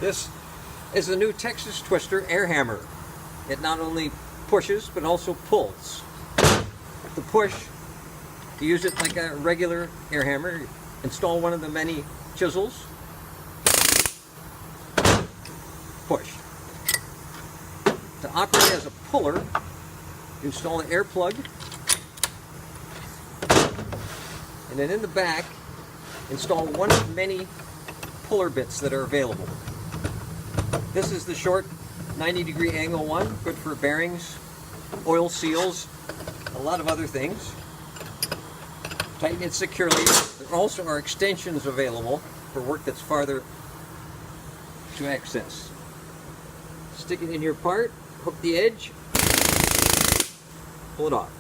This is the new Texas Twister air hammer. It not only pushes but also pulls. To push, you use it like a regular air hammer. Install one of the many chisels. Push. To operate as a puller, install an air plug, and then in the back, install one of many puller bits that are available. This is the short 90-degree angle one, good for bearings, oil seals, a lot of other things. Tighten it securely. There also are extensions available for work that's farther to access. Stick it in your part, hook the edge, pull it off.